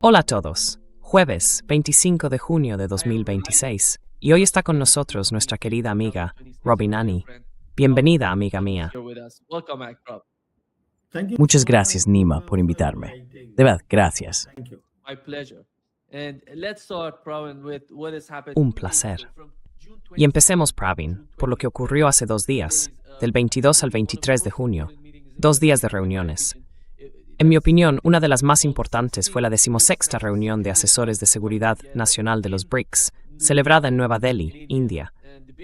Hola a todos. Jueves 25 de junio de 2026. Y hoy está con nosotros nuestra querida amiga, Robin Annie. Bienvenida, amiga mía. Muchas gracias, Nima, por invitarme. De verdad, gracias. Un placer. Y empecemos, Pravin, por lo que ocurrió hace 2 días, del 22 al 23 de junio. 2 días de reuniones. En mi opinión, una de las más importantes fue la 16ª reunión de asesores de seguridad nacional de los BRICS, celebrada en Nueva Delhi, India.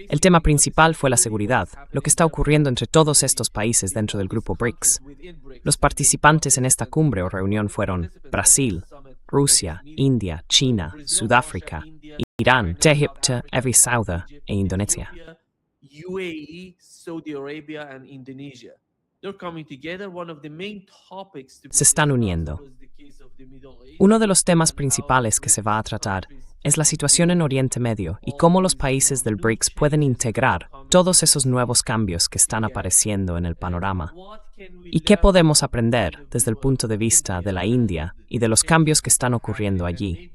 El tema principal fue la seguridad, lo que está ocurriendo entre todos estos países dentro del grupo BRICS. Los participantes en esta cumbre o reunión fueron Brasil, Rusia, India, China, Sudáfrica, Irán, Egipto, Saudia e Indonesia. Se están uniendo. Uno de los temas principales que se va a tratar es la situación en Oriente Medio y cómo los países del BRICS pueden integrar todos esos nuevos cambios que están apareciendo en el panorama. ¿Y qué podemos aprender desde el punto de vista de la India y de los cambios que están ocurriendo allí?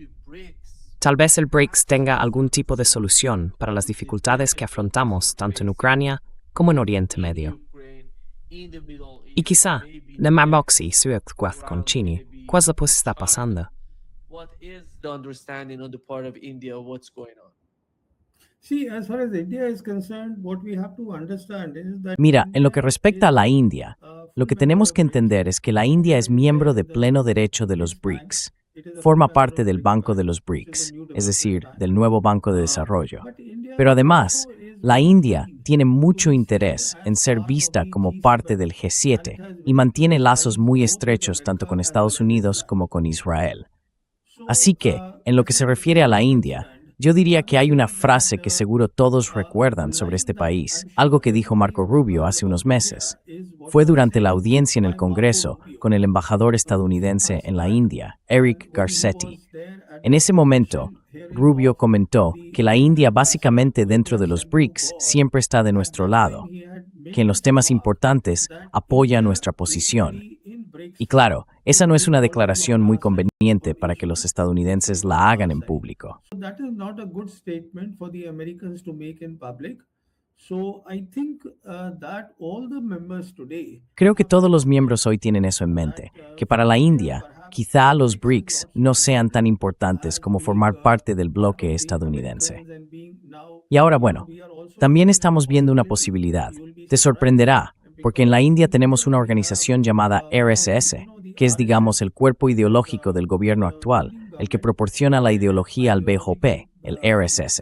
Tal vez el BRICS tenga algún tipo de solución para las dificultades que afrontamos tanto en Ucrania como en Oriente Medio. Y quizá, de Marmoxi, con China, ¿cuál pues está pasando? Mira, en lo que respecta a la India, lo que tenemos que entender es que la India es miembro de pleno derecho de los BRICS. Forma parte del Banco de los BRICS, es decir, del nuevo Banco de Desarrollo. Pero además, la India tiene mucho interés en ser vista como parte del G7 y mantiene lazos muy estrechos tanto con Estados Unidos como con Israel. Así que, en lo que se refiere a la India, yo diría que hay una frase que seguro todos recuerdan sobre este país, algo que dijo Marco Rubio hace unos meses. Fue durante la audiencia en el Congreso con el embajador estadounidense en la India, Eric Garcetti. En ese momento, Rubio comentó que la India básicamente dentro de los BRICS siempre está de nuestro lado, que en los temas importantes apoya nuestra posición. Y claro, esa no es una declaración muy conveniente para que los estadounidenses la hagan en público. Creo que todos los miembros hoy tienen eso en mente, que para la India, quizá los BRICS no sean tan importantes como formar parte del bloque estadounidense. Y ahora, bueno, también estamos viendo una posibilidad. Te sorprenderá, porque en la India tenemos una organización llamada RSS, que es, digamos, el cuerpo ideológico del gobierno actual, el que proporciona la ideología al BJP, el RSS.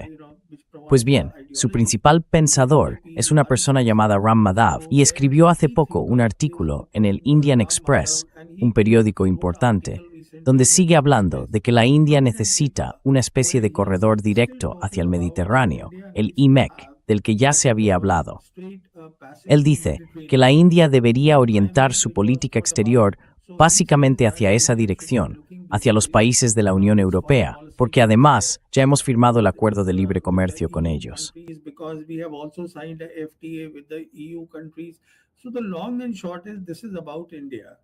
Pues bien, su principal pensador es una persona llamada Ram Madhav y escribió hace poco un artículo en el Indian Express, un periódico importante, donde sigue hablando de que la India necesita una especie de corredor directo hacia el Mediterráneo, el IMEC, del que ya se había hablado. Él dice que la India debería orientar su política exterior básicamente hacia esa dirección, hacia los países de la Unión Europea, porque además ya hemos firmado el acuerdo de libre comercio con ellos.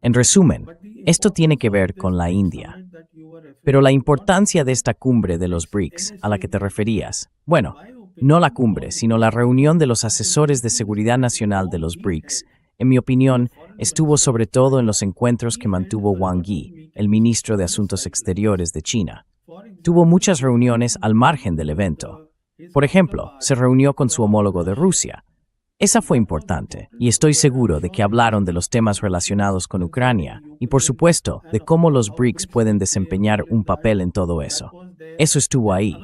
En resumen, esto tiene que ver con la India. Pero la importancia de esta cumbre de los BRICS a la que te referías, bueno, no la cumbre, sino la reunión de los asesores de seguridad nacional de los BRICS, en mi opinión, estuvo sobre todo en los encuentros que mantuvo Wang Yi, el ministro de Asuntos Exteriores de China. Tuvo muchas reuniones al margen del evento. Por ejemplo, se reunió con su homólogo de Rusia. Esa fue importante, y estoy seguro de que hablaron de los temas relacionados con Ucrania y, por supuesto, de cómo los BRICS pueden desempeñar un papel en todo eso. Eso estuvo ahí.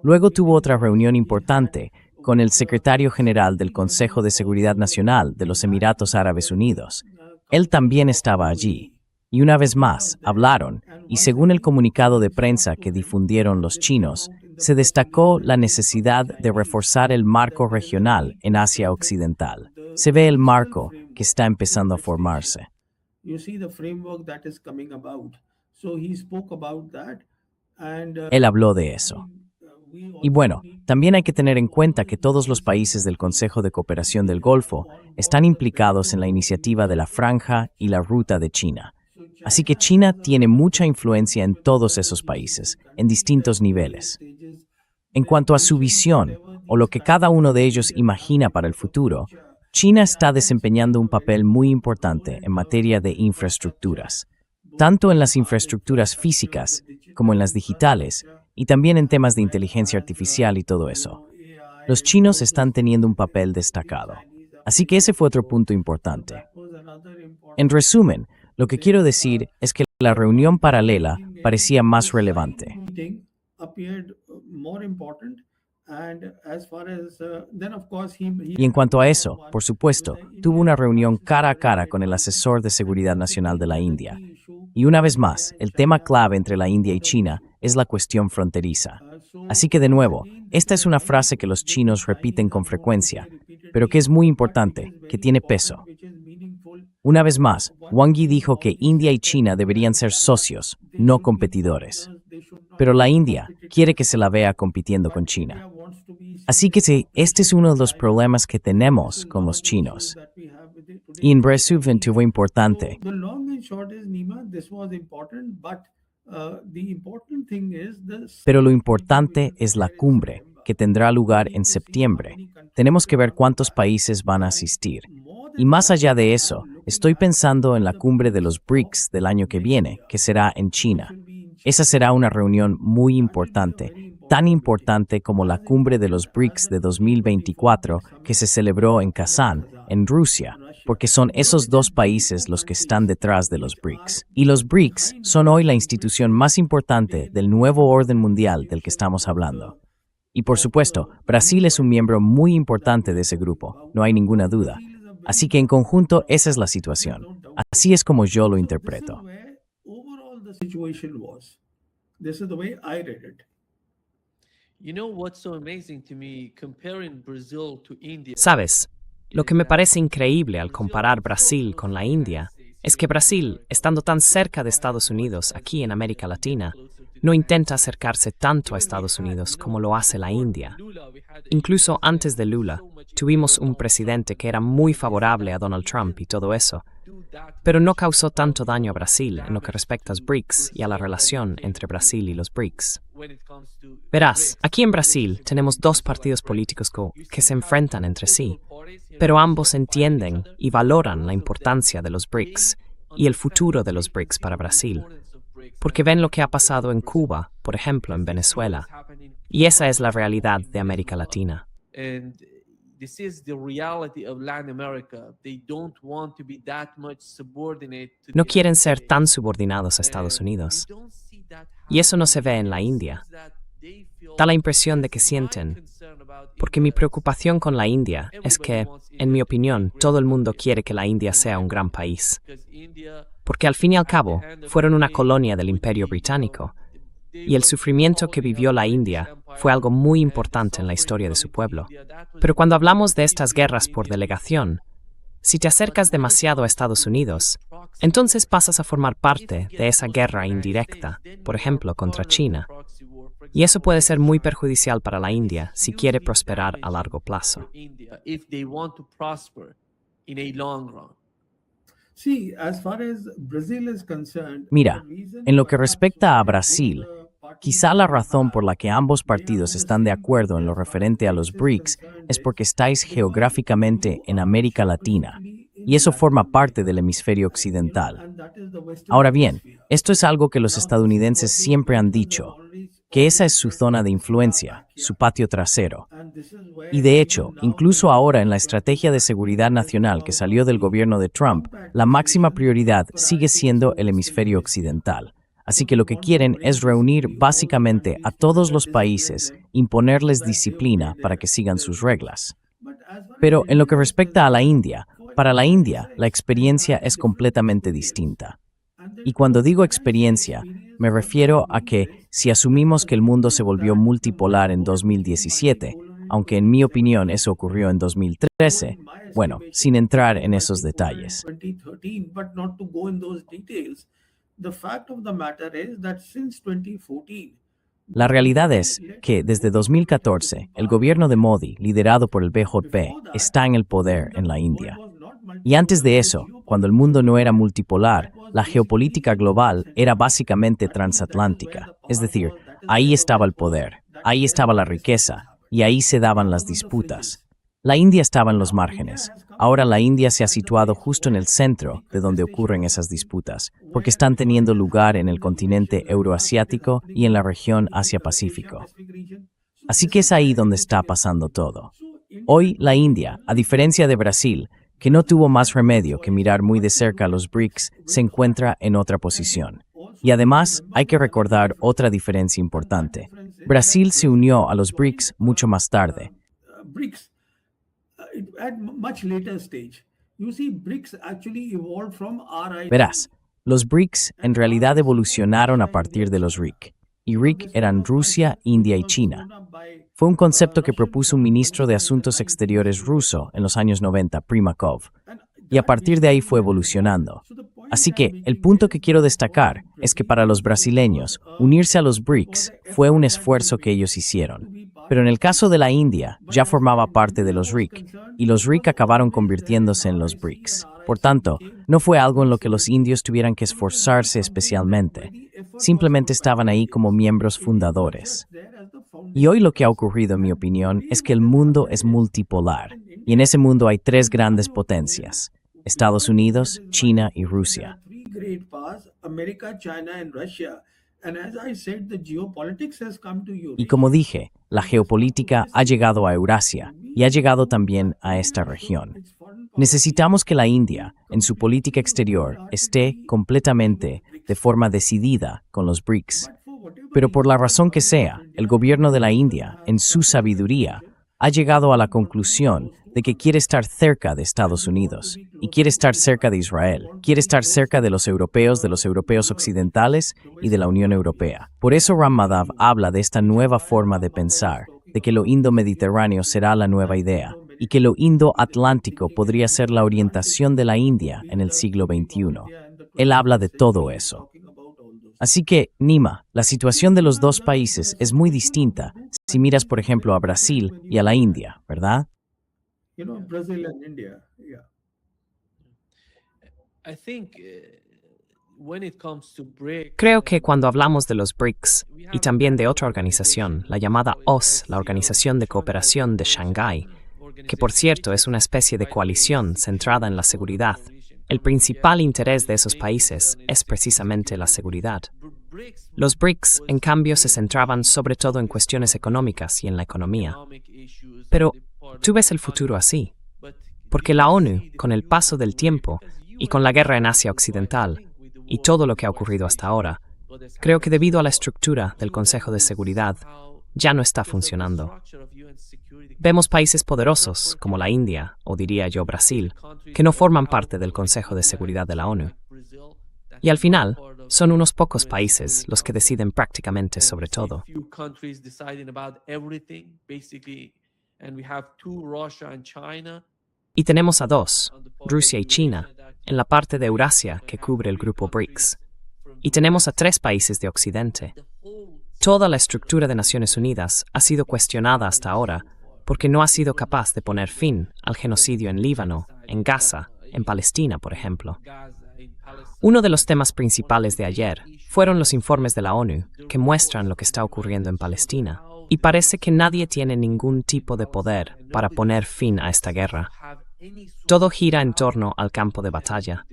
Luego tuvo otra reunión importante con el secretario general del Consejo de Seguridad Nacional de los Emiratos Árabes Unidos. Él también estaba allí. Y una vez más, hablaron, y según el comunicado de prensa que difundieron los chinos, se destacó la necesidad de reforzar el marco regional en Asia Occidental. Se ve el marco que está empezando a formarse. Él habló de eso. Y bueno, también hay que tener en cuenta que todos los países del Consejo de Cooperación del Golfo están implicados en la iniciativa de la Franja y la Ruta de China. Así que China tiene mucha influencia en todos esos países, en distintos niveles. En cuanto a su visión, o lo que cada uno de ellos imagina para el futuro, China está desempeñando un papel muy importante en materia de infraestructuras, tanto en las infraestructuras físicas como en las digitales, y también en temas de inteligencia artificial y todo eso. Los chinos están teniendo un papel destacado. Así que ese fue otro punto importante. En resumen, lo que quiero decir es que la reunión paralela parecía más relevante. Y en cuanto a eso, por supuesto, tuvo una reunión cara a cara con el asesor de seguridad nacional de la India. Y una vez más, el tema clave entre la India y China es la cuestión fronteriza. Así que de nuevo, esta es una frase que los chinos repiten con frecuencia, pero que es muy importante, que tiene peso. Una vez más, Wang Yi dijo que India y China deberían ser socios, no competidores. Pero la India quiere que se la vea compitiendo con China. Así que sí, este es uno de los problemas que tenemos con los chinos. Y en resumen, tuvo importante. Pero lo importante es la cumbre, que tendrá lugar en septiembre. Tenemos que ver cuántos países van a asistir. Y más allá de eso, estoy pensando en la cumbre de los BRICS del año que viene, que será en China. Esa será una reunión muy importante, tan importante como la cumbre de los BRICS de 2024 que se celebró en Kazán, en Rusia, porque son esos dos países los que están detrás de los BRICS. Y los BRICS son hoy la institución más importante del nuevo orden mundial del que estamos hablando. Y por supuesto, Brasil es un miembro muy importante de ese grupo, no hay ninguna duda. Así que en conjunto esa es la situación. Así es como yo lo interpreto. Sabes, lo que me parece increíble al comparar Brasil con la India es que Brasil, estando tan cerca de Estados Unidos aquí en América Latina, no intenta acercarse tanto a Estados Unidos como lo hace la India. Incluso antes de Lula, tuvimos un presidente que era muy favorable a Donald Trump y todo eso, pero no causó tanto daño a Brasil en lo que respecta a los BRICS y a la relación entre Brasil y los BRICS. Verás, aquí en Brasil tenemos dos partidos políticos que se enfrentan entre sí, pero ambos entienden y valoran la importancia de los BRICS y el futuro de los BRICS para Brasil, porque ven lo que ha pasado en Cuba, por ejemplo, en Venezuela, y esa es la realidad de América Latina. No quieren ser tan subordinados a Estados Unidos. Y eso no se ve en la India. Da la impresión de que sienten, porque mi preocupación con la India es que, en mi opinión, todo el mundo quiere que la India sea un gran país. Porque al fin y al cabo, fueron una colonia del Imperio Británico, y el sufrimiento que vivió la India fue algo muy importante en la historia de su pueblo. Pero cuando hablamos de estas guerras por delegación, si te acercas demasiado a Estados Unidos, entonces pasas a formar parte de esa guerra indirecta, por ejemplo, contra China. Y eso puede ser muy perjudicial para la India si quiere prosperar a largo plazo. Mira, en lo que respecta a Brasil, quizá la razón por la que ambos partidos están de acuerdo en lo referente a los BRICS es porque estáis geográficamente en América Latina, y eso forma parte del hemisferio occidental. Ahora bien, esto es algo que los estadounidenses siempre han dicho, que esa es su zona de influencia, su patio trasero. Y de hecho, incluso ahora en la estrategia de seguridad nacional que salió del gobierno de Trump, la máxima prioridad sigue siendo el hemisferio occidental. Así que lo que quieren es reunir básicamente a todos los países, imponerles disciplina para que sigan sus reglas. Pero en lo que respecta a la India, para la India, la experiencia es completamente distinta. Y cuando digo experiencia, me refiero a que si asumimos que el mundo se volvió multipolar en 2017, aunque en mi opinión eso ocurrió en 2013, bueno, sin entrar en esos detalles. La realidad es que desde 2014, el gobierno de Modi, liderado por el BJP, está en el poder en la India. Y antes de eso, cuando el mundo no era multipolar, la geopolítica global era básicamente transatlántica. Es decir, ahí estaba el poder, ahí estaba la riqueza, y ahí se daban las disputas. La India estaba en los márgenes. Ahora la India se ha situado justo en el centro de donde ocurren esas disputas, porque están teniendo lugar en el continente euroasiático y en la región Asia-Pacífico. Así que es ahí donde está pasando todo. Hoy la India, a diferencia de Brasil, que no tuvo más remedio que mirar muy de cerca a los BRICS, se encuentra en otra posición. Y además, hay que recordar otra diferencia importante. Brasil se unió a los BRICS mucho más tarde. Verás, los BRICS en realidad evolucionaron a partir de los RIC. Y RIC eran Rusia, India y China. Fue un concepto que propuso un ministro de Asuntos Exteriores ruso en los años 90, Primakov. Y a partir de ahí fue evolucionando. Así que el punto que quiero destacar es que para los brasileños, unirse a los BRICS fue un esfuerzo que ellos hicieron. Pero en el caso de la India, ya formaba parte de los RIC, y los RIC acabaron convirtiéndose en los BRICS. Por tanto, no fue algo en lo que los indios tuvieran que esforzarse especialmente. Simplemente estaban ahí como miembros fundadores. Y hoy lo que ha ocurrido, en mi opinión, es que el mundo es multipolar, y en ese mundo hay tres grandes potencias: Estados Unidos, China y Rusia. Y como dije, la geopolítica ha llegado a Eurasia y ha llegado también a esta región. Necesitamos que la India, en su política exterior, esté completamente, de forma decidida, con los BRICS. Pero por la razón que sea, el gobierno de la India, en su sabiduría, ha llegado a la conclusión de que quiere estar cerca de Estados Unidos y quiere estar cerca de Israel, quiere estar cerca de los europeos occidentales y de la Unión Europea. Por eso Ram Madhav habla de esta nueva forma de pensar, de que lo indo-mediterráneo será la nueva idea y que lo indo-atlántico podría ser la orientación de la India en el siglo XXI. Él habla de todo eso. Así que, Nima, la situación de los dos países es muy distinta si miras, por ejemplo, a Brasil y a la India, ¿verdad? Creo que cuando hablamos de los BRICS y también de otra organización, la llamada OSCE, la Organización de Cooperación de Shanghái, que por cierto es una especie de coalición centrada en la seguridad, el principal interés de esos países es precisamente la seguridad. Los BRICS, en cambio, se centraban sobre todo en cuestiones económicas y en la economía. Pero, ¿tú ves el futuro así? Porque la ONU, con el paso del tiempo y con la guerra en Asia Occidental y todo lo que ha ocurrido hasta ahora, creo que debido a la estructura del Consejo de Seguridad, ya no está funcionando. Vemos países poderosos, como la India, o diría yo Brasil, que no forman parte del Consejo de Seguridad de la ONU. Y al final, son unos pocos países los que deciden prácticamente sobre todo. Y tenemos a dos, Rusia y China, en la parte de Eurasia que cubre el grupo BRICS. Y tenemos a tres países de Occidente. Toda la estructura de Naciones Unidas ha sido cuestionada hasta ahora porque no ha sido capaz de poner fin al genocidio en Líbano, en Gaza, en Palestina, por ejemplo. Uno de los temas principales de ayer fueron los informes de la ONU que muestran lo que está ocurriendo en Palestina, y parece que nadie tiene ningún tipo de poder para poner fin a esta guerra. Todo gira en torno al campo de batalla.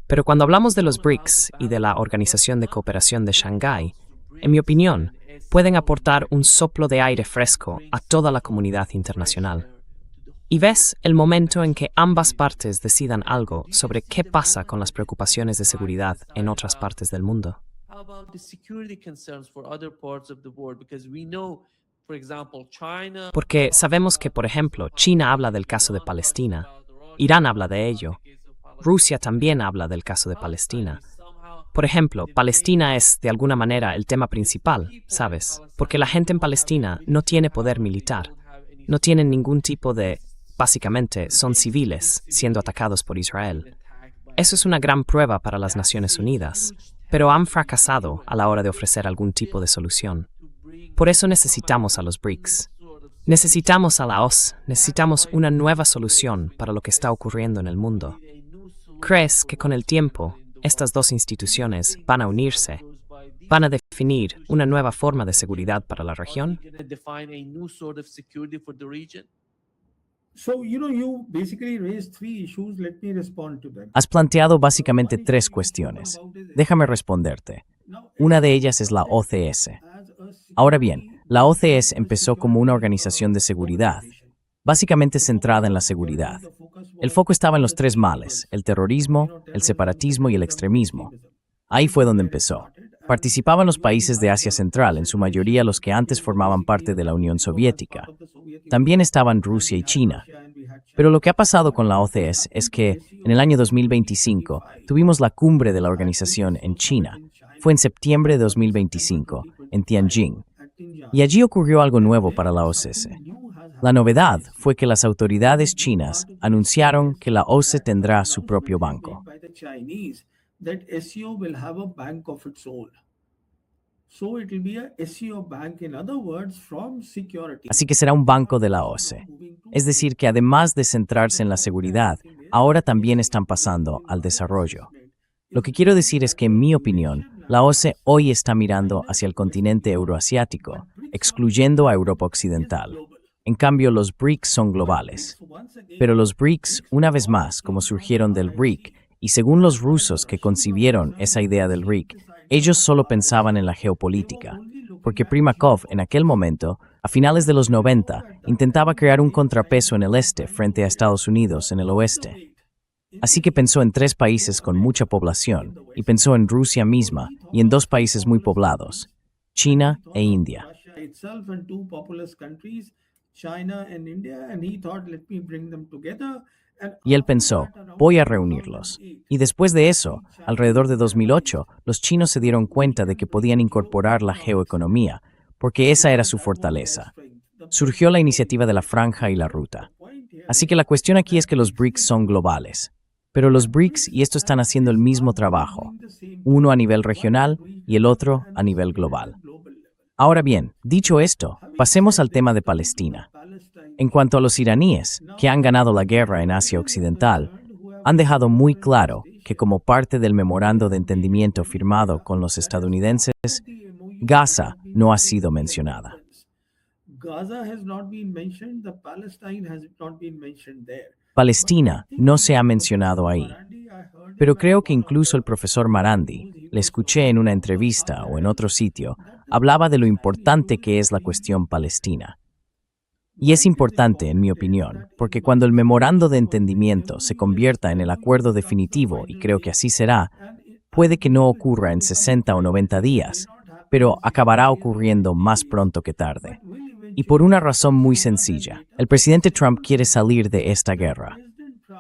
Pero cuando hablamos de los BRICS y de la Organización de Cooperación de Shanghái, en mi opinión, pueden aportar un soplo de aire fresco a toda la comunidad internacional. Y ves el momento en que ambas partes decidan algo sobre qué pasa con las preocupaciones de seguridad en otras partes del mundo. Porque sabemos que, por ejemplo, China habla del caso de Palestina, Irán habla de ello, Rusia también habla del caso de Palestina. Por ejemplo, Palestina es, de alguna manera, el tema principal, ¿sabes? Porque la gente en Palestina no tiene poder militar, no tienen ningún tipo de... Básicamente, son civiles siendo atacados por Israel. Eso es una gran prueba para las Naciones Unidas, pero han fracasado a la hora de ofrecer algún tipo de solución. Por eso necesitamos a los BRICS. Necesitamos a la OCDE, necesitamos una nueva solución para lo que está ocurriendo en el mundo. ¿Crees que con el tiempo estas dos instituciones van a unirse? ¿Van a definir una nueva forma de seguridad para la región? Has planteado básicamente tres cuestiones. Déjame responderte. Una de ellas es la OCS. Ahora bien, la OCS empezó como una organización de seguridad, básicamente centrada en la seguridad. El foco estaba en los tres males: el terrorismo, el separatismo y el extremismo. Ahí fue donde empezó. Participaban los países de Asia Central, en su mayoría los que antes formaban parte de la Unión Soviética. También estaban Rusia y China. Pero lo que ha pasado con la OCS es que, en el año 2025, tuvimos la cumbre de la organización en China. Fue en septiembre de 2025, en Tianjin. Y allí ocurrió algo nuevo para la OCS. La novedad fue que las autoridades chinas anunciaron que la OCS tendrá su propio banco. Así que será un banco de la OCE. Es decir, que además de centrarse en la seguridad, ahora también están pasando al desarrollo. Lo que quiero decir es que, en mi opinión, la OCE hoy está mirando hacia el continente euroasiático, excluyendo a Europa Occidental. En cambio, los BRICS son globales. Pero los BRICS, una vez más, como surgieron del BRIC, y según los rusos que concibieron esa idea del BRIC, ellos solo pensaban en la geopolítica, porque Primakov, en aquel momento, a finales de los 90, intentaba crear un contrapeso en el este frente a Estados Unidos en el oeste. Así que pensó en tres países con mucha población, y pensó en Rusia misma y en dos países muy poblados, China e India. Y él pensó, voy a reunirlos. Y después de eso, alrededor de 2008, los chinos se dieron cuenta de que podían incorporar la geoeconomía, porque esa era su fortaleza. Surgió la iniciativa de la Franja y la Ruta. Así que la cuestión aquí es que los BRICS son globales. Pero los BRICS y esto están haciendo el mismo trabajo, uno a nivel regional y el otro a nivel global. Ahora bien, dicho esto, pasemos al tema de Palestina. En cuanto a los iraníes, que han ganado la guerra en Asia Occidental, han dejado muy claro que, como parte del memorando de entendimiento firmado con los estadounidenses, Gaza no ha sido mencionada. Palestina no se ha mencionado ahí. Pero creo que incluso el profesor Marandi, le escuché en una entrevista o en otro sitio, hablaba de lo importante que es la cuestión palestina. Y es importante, en mi opinión, porque cuando el memorando de entendimiento se convierta en el acuerdo definitivo, y creo que así será, puede que no ocurra en 60 o 90 días, pero acabará ocurriendo más pronto que tarde. Y por una razón muy sencilla, el presidente Trump quiere salir de esta guerra.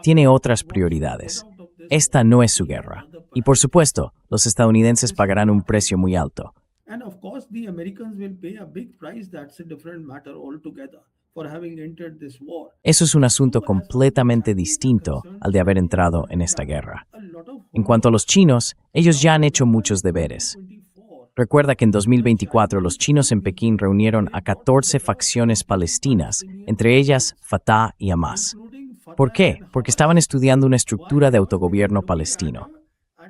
Tiene otras prioridades. Esta no es su guerra. Y por supuesto, los estadounidenses pagarán un precio muy alto. Eso es un asunto completamente distinto al de haber entrado en esta guerra. En cuanto a los chinos, ellos ya han hecho muchos deberes. Recuerda que en 2024 los chinos en Pekín reunieron a 14 facciones palestinas, entre ellas Fatah y Hamas. ¿Por qué? Porque estaban estudiando una estructura de autogobierno palestino.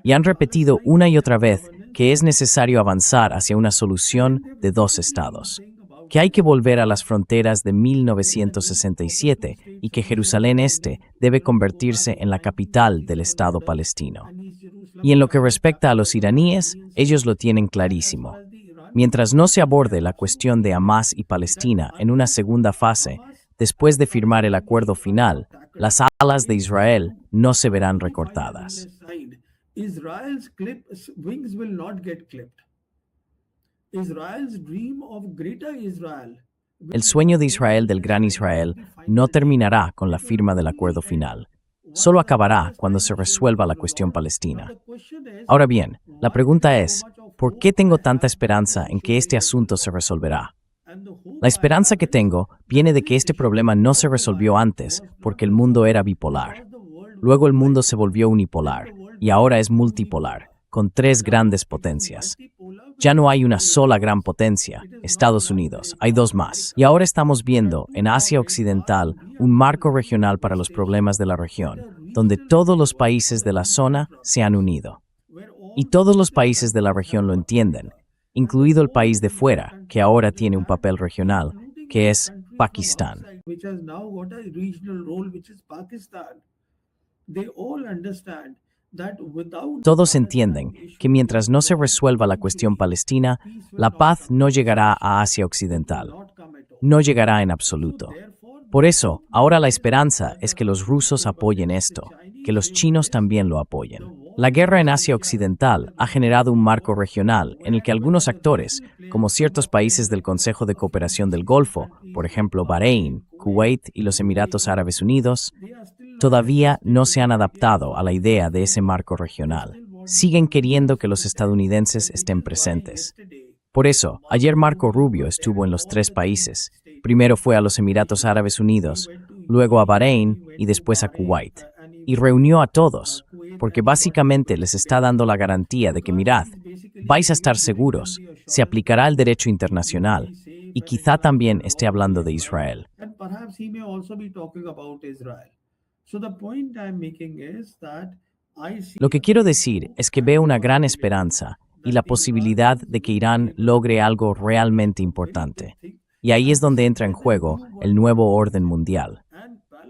Y han repetido una y otra vez que es necesario avanzar hacia una solución de dos estados, que hay que volver a las fronteras de 1967 y que Jerusalén Este debe convertirse en la capital del Estado palestino. Y en lo que respecta a los iraníes, ellos lo tienen clarísimo. Mientras no se aborde la cuestión de Hamas y Palestina en una segunda fase, después de firmar el acuerdo final, las alas de Israel no se verán recortadas. El sueño de Israel del Gran Israel no terminará con la firma del acuerdo final. Solo acabará cuando se resuelva la cuestión palestina. Ahora bien, la pregunta es, ¿por qué tengo tanta esperanza en que este asunto se resolverá? La esperanza que tengo viene de que este problema no se resolvió antes porque el mundo era bipolar. Luego el mundo se volvió unipolar y ahora es multipolar, con tres grandes potencias. Ya no hay una sola gran potencia, Estados Unidos, hay dos más. Y ahora estamos viendo en Asia Occidental un marco regional para los problemas de la región, donde todos los países de la zona se han unido. Y todos los países de la región lo entienden, incluido el país de fuera, que ahora tiene un papel regional, que es Pakistán. Todos entienden que mientras no se resuelva la cuestión palestina, la paz no llegará a Asia Occidental. No llegará en absoluto. Por eso, ahora la esperanza es que los rusos apoyen esto, que los chinos también lo apoyen. La guerra en Asia Occidental ha generado un marco regional en el que algunos actores, como ciertos países del Consejo de Cooperación del Golfo, por ejemplo Bahrein, Kuwait y los Emiratos Árabes Unidos, todavía no se han adaptado a la idea de ese marco regional. Siguen queriendo que los estadounidenses estén presentes. Por eso, ayer Marco Rubio estuvo en los tres países. Primero fue a los Emiratos Árabes Unidos, luego a Bahrein y después a Kuwait. Y reunió a todos, porque básicamente les está dando la garantía de que mirad, vais a estar seguros, se aplicará el derecho internacional, y quizá también esté hablando de Israel. Lo que quiero decir es que veo una gran esperanza y la posibilidad de que Irán logre algo realmente importante. Y ahí es donde entra en juego el nuevo orden mundial.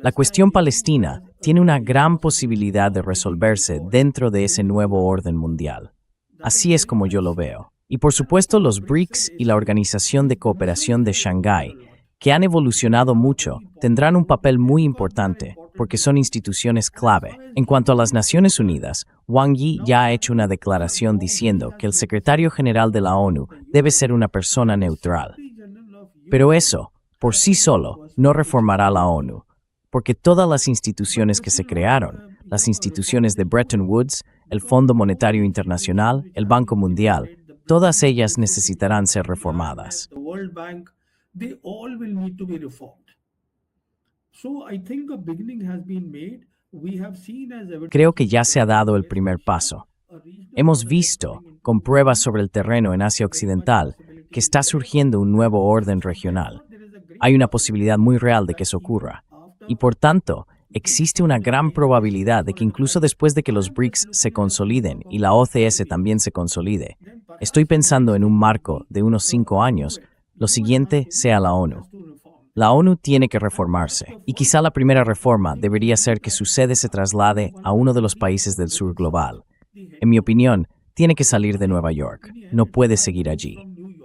La cuestión palestina tiene una gran posibilidad de resolverse dentro de ese nuevo orden mundial. Así es como yo lo veo. Y por supuesto los BRICS y la Organización de Cooperación de Shanghái, que han evolucionado mucho, tendrán un papel muy importante, porque son instituciones clave. En cuanto a las Naciones Unidas, Wang Yi ya ha hecho una declaración diciendo que el secretario general de la ONU debe ser una persona neutral. Pero eso, por sí solo, no reformará la ONU, porque todas las instituciones que se crearon, las instituciones de Bretton Woods, el Fondo Monetario Internacional, el Banco Mundial, todas ellas necesitarán ser reformadas. Creo que ya se ha dado el primer paso. Hemos visto, con pruebas sobre el terreno en Asia Occidental, que está surgiendo un nuevo orden regional. Hay una posibilidad muy real de que eso ocurra. Y por tanto, existe una gran probabilidad de que incluso después de que los BRICS se consoliden y la OCS también se consolide, estoy pensando en un marco de unos 5 años, lo siguiente sea la ONU. La ONU tiene que reformarse, y quizá la primera reforma debería ser que su sede se traslade a uno de los países del sur global. En mi opinión, tiene que salir de Nueva York, no puede seguir allí.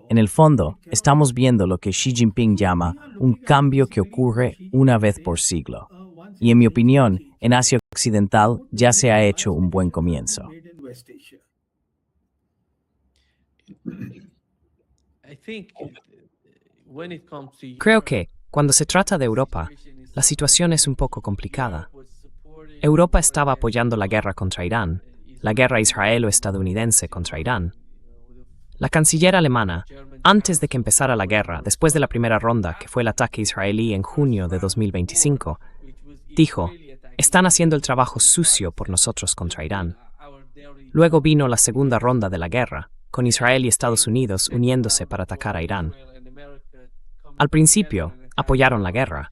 En el fondo, estamos viendo lo que Xi Jinping llama un cambio que ocurre una vez por siglo. Y en mi opinión, en Asia Occidental ya se ha hecho un buen comienzo. Creo que, cuando se trata de Europa, la situación es un poco complicada. Europa estaba apoyando la guerra contra Irán, la guerra israelo-estadounidense contra Irán. La canciller alemana, antes de que empezara la guerra, después de la primera ronda, que fue el ataque israelí en junio de 2025, dijo, están haciendo el trabajo sucio por nosotros contra Irán. Luego vino la segunda ronda de la guerra, con Israel y Estados Unidos uniéndose para atacar a Irán. Al principio, apoyaron la guerra,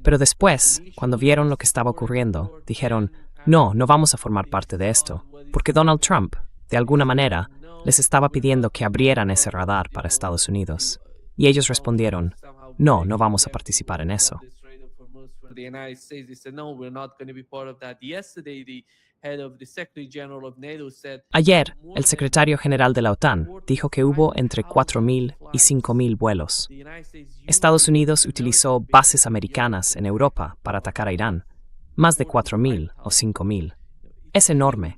pero después, cuando vieron lo que estaba ocurriendo, dijeron, no vamos a formar parte de esto, porque Donald Trump, de alguna manera, les estaba pidiendo que abrieran ese radar para Estados Unidos. Y ellos respondieron, no vamos a participar en eso. Ayer, el secretario general de la OTAN dijo que hubo entre 4.000 y 5.000 vuelos. Estados Unidos utilizó bases americanas en Europa para atacar a Irán, más de 4.000 o 5.000. Es enorme,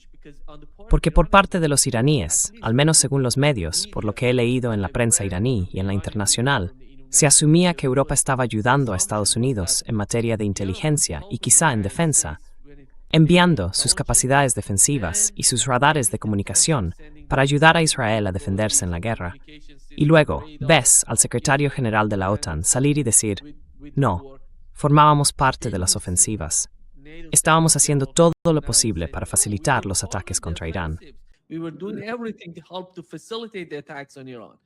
porque por parte de los iraníes, al menos según los medios, por lo que he leído en la prensa iraní y en la internacional, se asumía que Europa estaba ayudando a Estados Unidos en materia de inteligencia y quizá en defensa, enviando sus capacidades defensivas y sus radares de comunicación para ayudar a Israel a defenderse en la guerra. Y luego ves al secretario general de la OTAN salir y decir, no, formábamos parte de las ofensivas. Estábamos haciendo todo lo posible para facilitar los ataques contra Irán. We were doing everything to help to facilitate the attacks on Iran.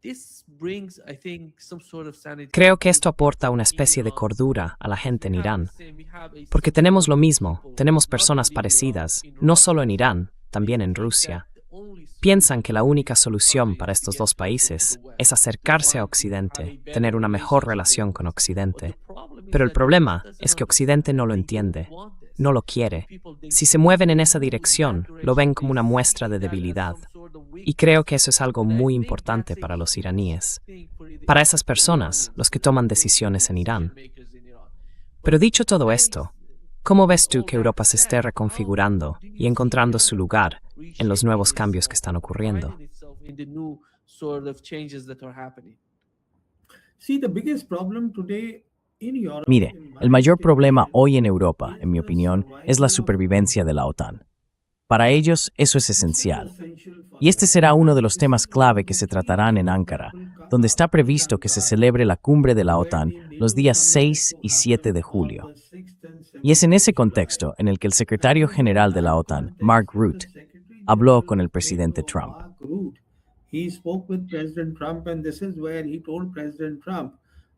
This brings, I think, some sort of sanity. Creo que esto aporta una especie de cordura a la gente en Irán, porque tenemos lo mismo, tenemos personas parecidas, no solo en Irán, también en Rusia. Piensan que la única solución para estos dos países es acercarse a Occidente, tener una mejor relación con Occidente. Pero el problema es que Occidente no lo entiende, no lo quiere. Si se mueven en esa dirección, lo ven como una muestra de debilidad. Y creo que eso es algo muy importante para los iraníes, para esas personas, los que toman decisiones en Irán. Pero dicho todo esto, ¿cómo ves tú que Europa se esté reconfigurando y encontrando su lugar en los nuevos cambios que están ocurriendo? Mire, el mayor problema hoy en Europa, en mi opinión, es la supervivencia de la OTAN. Para ellos, eso es esencial. Y este será uno de los temas clave que se tratarán en Ankara, donde está previsto que se celebre la cumbre de la OTAN los días 6 y 7 de julio. Y es en ese contexto en el que el secretario general de la OTAN, Mark Rutte, habló con el presidente Trump.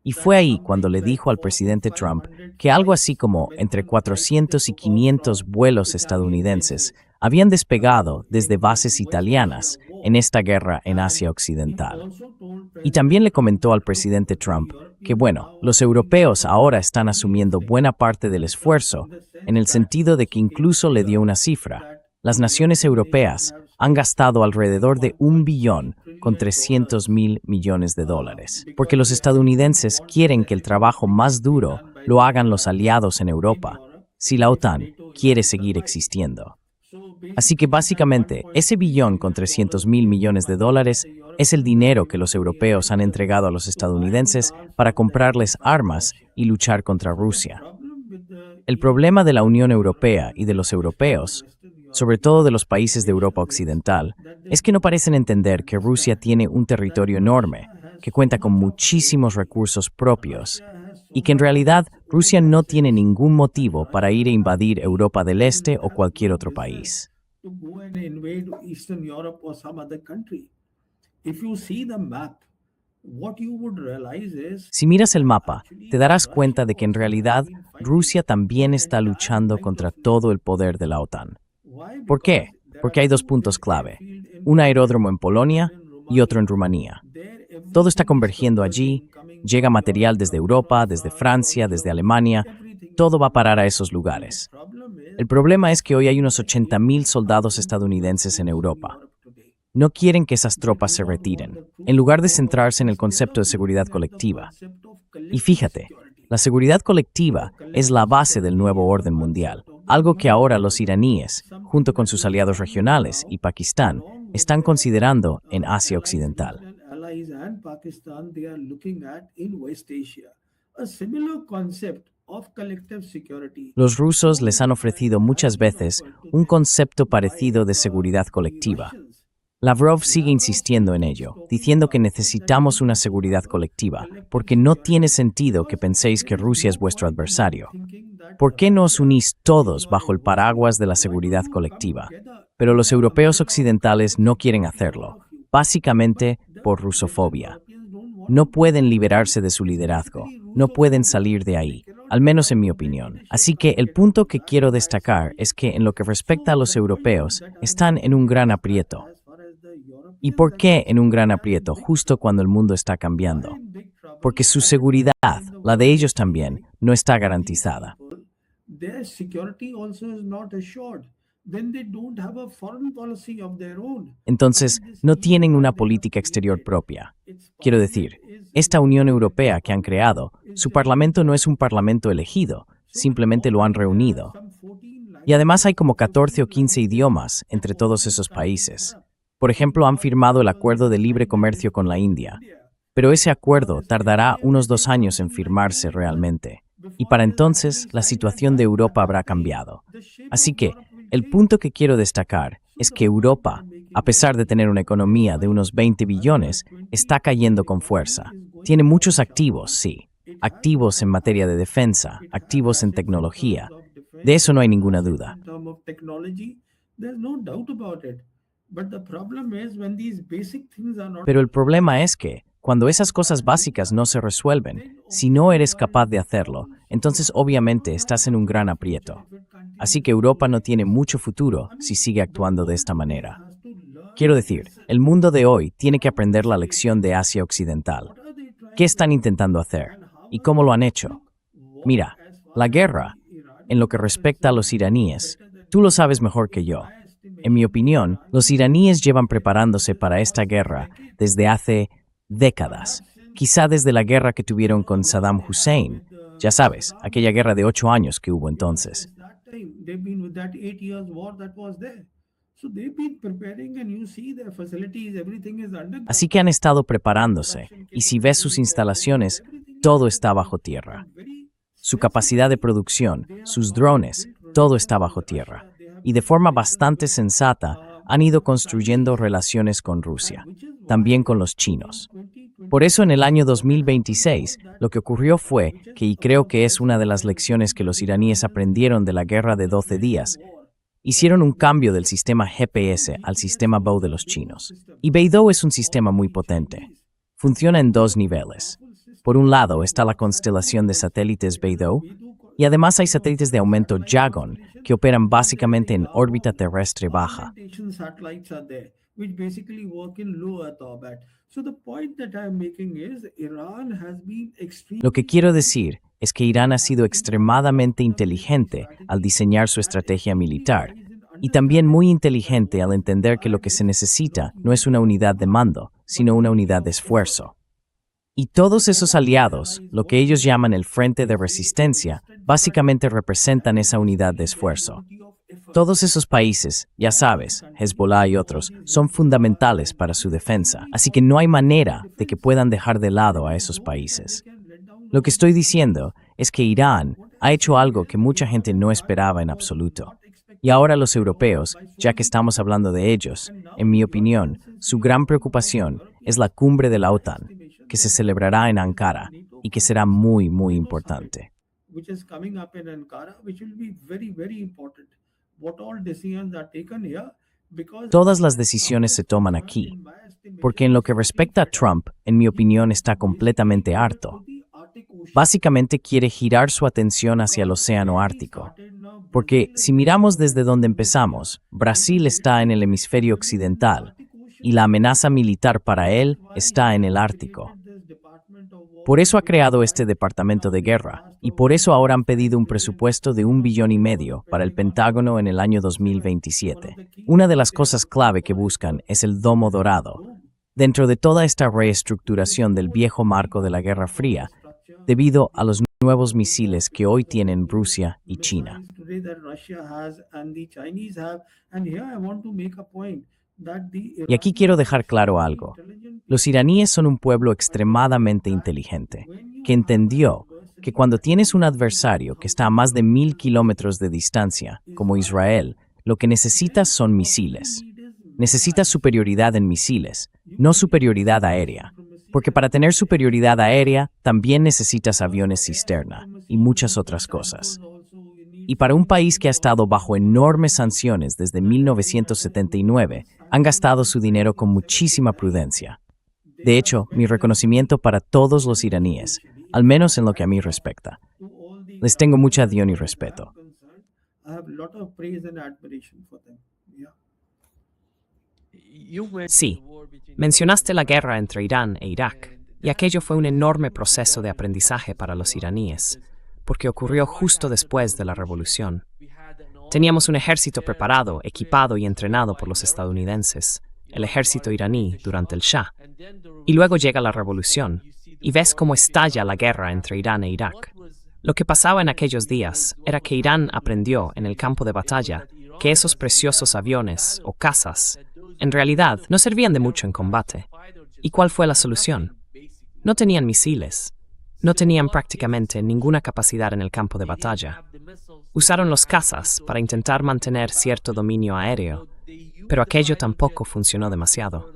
Y fue ahí cuando le dijo al presidente Trump que algo así como entre 400 y 500 vuelos estadounidenses habían despegado desde bases italianas en esta guerra en Asia Occidental. Y también le comentó al presidente Trump que, bueno, los europeos ahora están asumiendo buena parte del esfuerzo, en el sentido de que incluso le dio una cifra. Las naciones europeas han gastado alrededor de $1 billón con 300 mil millones de dólares, porque los estadounidenses quieren que el trabajo más duro lo hagan los aliados en Europa, si la OTAN quiere seguir existiendo. Así que básicamente, ese billón con 300 mil millones de dólares es el dinero que los europeos han entregado a los estadounidenses para comprarles armas y luchar contra Rusia. El problema de la Unión Europea y de los europeos, sobre todo de los países de Europa Occidental, es que no parecen entender que Rusia tiene un territorio enorme, que cuenta con muchísimos recursos propios, y que en realidad Rusia no tiene ningún motivo para ir a invadir Europa del Este o cualquier otro país. Si miras el mapa, te darás cuenta de que en realidad Rusia también está luchando contra todo el poder de la OTAN. ¿Por qué? Porque hay dos puntos clave, un aeródromo en Polonia y otro en Rumanía. Todo está convergiendo allí, llega material desde Europa, desde Francia, desde Alemania, todo va a parar a esos lugares. El problema es que hoy hay unos 80,000 soldados estadounidenses en Europa. No quieren que esas tropas se retiren, en lugar de centrarse en el concepto de seguridad colectiva. Y fíjate, la seguridad colectiva es la base del nuevo orden mundial, algo que ahora los iraníes, junto con sus aliados regionales y Pakistán, están considerando en Asia Occidental. Los rusos les han ofrecido muchas veces un concepto parecido de seguridad colectiva. Lavrov sigue insistiendo en ello, diciendo que necesitamos una seguridad colectiva, porque no tiene sentido que penséis que Rusia es vuestro adversario. ¿Por qué no os unís todos bajo el paraguas de la seguridad colectiva? Pero los europeos occidentales no quieren hacerlo, básicamente por rusofobia. No pueden liberarse de su liderazgo, no pueden salir de ahí, al menos en mi opinión. Así que el punto que quiero destacar es que en lo que respecta a los europeos, están en un gran aprieto. ¿Y por qué en un gran aprieto justo cuando el mundo está cambiando? Porque su seguridad, la de ellos también, no está garantizada. Entonces, no tienen una política exterior propia. Quiero decir, esta Unión Europea que han creado, su parlamento no es un parlamento elegido, simplemente lo han reunido. Y además hay como 14 o 15 idiomas entre todos esos países. Por ejemplo, han firmado el Acuerdo de Libre Comercio con la India, pero ese acuerdo tardará unos 2 años en firmarse realmente, y para entonces la situación de Europa habrá cambiado. Así que, el punto que quiero destacar es que Europa, a pesar de tener una economía de unos 20 billones, está cayendo con fuerza. Tiene muchos activos, sí, activos en materia de defensa, activos en tecnología. De eso no hay ninguna duda. Pero el problema es que, cuando esas cosas básicas no se resuelven, si no eres capaz de hacerlo, entonces obviamente estás en un gran aprieto. Así que Europa no tiene mucho futuro si sigue actuando de esta manera. Quiero decir, el mundo de hoy tiene que aprender la lección de Asia Occidental. ¿Qué están intentando hacer? ¿Y cómo lo han hecho? Mira, la guerra, en lo que respecta a los iraníes, tú lo sabes mejor que yo. En mi opinión, los iraníes llevan preparándose para esta guerra desde hace décadas, quizá desde la guerra que tuvieron con Saddam Hussein. Ya sabes, aquella guerra de 8 años que hubo entonces. Así que han estado preparándose, y si ves sus instalaciones, todo está bajo tierra. Su capacidad de producción, sus drones, todo está bajo tierra. Y de forma bastante sensata, han ido construyendo relaciones con Rusia, también con los chinos. Por eso en el año 2026, lo que ocurrió fue que, y creo que es una de las lecciones que los iraníes aprendieron de la guerra de 12 días, hicieron un cambio del sistema GPS al sistema Bow de los chinos. Y Beidou es un sistema muy potente. Funciona en dos niveles. Por un lado está la constelación de satélites Beidou, y además hay satélites de aumento Jagon, que operan básicamente en órbita terrestre baja. Lo que quiero decir es que Irán ha sido extremadamente inteligente al diseñar su estrategia militar, y también muy inteligente al entender que lo que se necesita no es una unidad de mando, sino una unidad de esfuerzo. Y todos esos aliados, lo que ellos llaman el frente de resistencia, básicamente representan esa unidad de esfuerzo. Todos esos países, ya sabes, Hezbollah y otros, son fundamentales para su defensa, así que no hay manera de que puedan dejar de lado a esos países. Lo que estoy diciendo es que Irán ha hecho algo que mucha gente no esperaba en absoluto. Y ahora los europeos, ya que estamos hablando de ellos, en mi opinión, su gran preocupación es la cumbre de la OTAN, que se celebrará en Ankara y que será muy, muy importante. Todas las decisiones se toman aquí, porque en lo que respecta a Trump, en mi opinión, está completamente harto. Básicamente quiere girar su atención hacia el océano Ártico, porque si miramos desde donde empezamos, Brasil está en el hemisferio occidental y la amenaza militar para él está en el Ártico. Por eso ha creado este departamento de guerra, y por eso ahora han pedido un presupuesto de $1,5 billones para el Pentágono en el año 2027. Una de las cosas clave que buscan es el domo dorado, dentro de toda esta reestructuración del viejo marco de la Guerra Fría, debido a los nuevos misiles que hoy tienen Rusia y China. Y aquí quiero dejar claro algo. Los iraníes son un pueblo extremadamente inteligente, que entendió que cuando tienes un adversario que está a más de 1,000 kilómetros de distancia, como Israel, lo que necesitas son misiles. Necesitas superioridad en misiles, no superioridad aérea. Porque para tener superioridad aérea, también necesitas aviones cisterna y muchas otras cosas. Y para un país que ha estado bajo enormes sanciones desde 1979, han gastado su dinero con muchísima prudencia. De hecho, mi reconocimiento para todos los iraníes, al menos en lo que a mí respecta. Les tengo mucha admiración y respeto. Sí, mencionaste la guerra entre Irán e Irak, y aquello fue un enorme proceso de aprendizaje para los iraníes, porque ocurrió justo después de la revolución. Teníamos un ejército preparado, equipado y entrenado por los estadounidenses, el ejército iraní durante el Shah. Y luego llega la revolución, y ves cómo estalla la guerra entre Irán e Irak. Lo que pasaba en aquellos días era que Irán aprendió en el campo de batalla que esos preciosos aviones o cazas en realidad no servían de mucho en combate. ¿Y cuál fue la solución? No tenían misiles. No tenían prácticamente ninguna capacidad en el campo de batalla. Usaron los cazas para intentar mantener cierto dominio aéreo, pero aquello tampoco funcionó demasiado.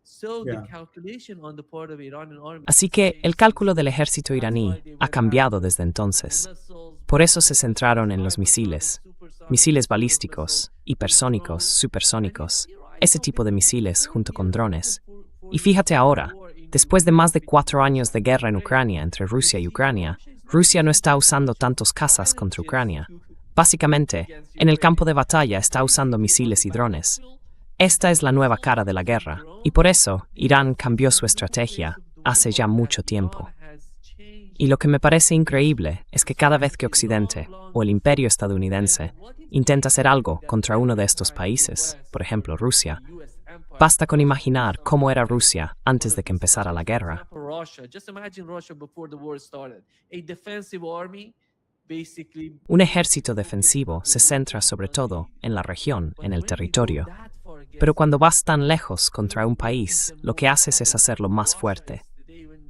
So the Yeah. calculation on the part of Iranian army Así que el cálculo del ejército iraní ha cambiado desde entonces. Por eso se centraron en los misiles balísticos, hipersónicos, supersónicos, ese tipo de misiles junto con drones. Y fíjate ahora, después de más de 4 años de guerra en Ucrania entre Rusia y Ucrania, Rusia no está usando tantos cazas contra Ucrania. Básicamente, en el campo de batalla está usando misiles y drones. Esta es la nueva cara de la guerra, y por eso Irán cambió su estrategia hace ya mucho tiempo. Y lo que me parece increíble es que cada vez que Occidente, o el imperio estadounidense, intenta hacer algo contra uno de estos países, por ejemplo Rusia, basta con imaginar cómo era Rusia antes de que empezara la guerra. Un ejército defensivo se centra sobre todo en la región, en el territorio. Pero cuando vas tan lejos contra un país, lo que haces es hacerlo más fuerte.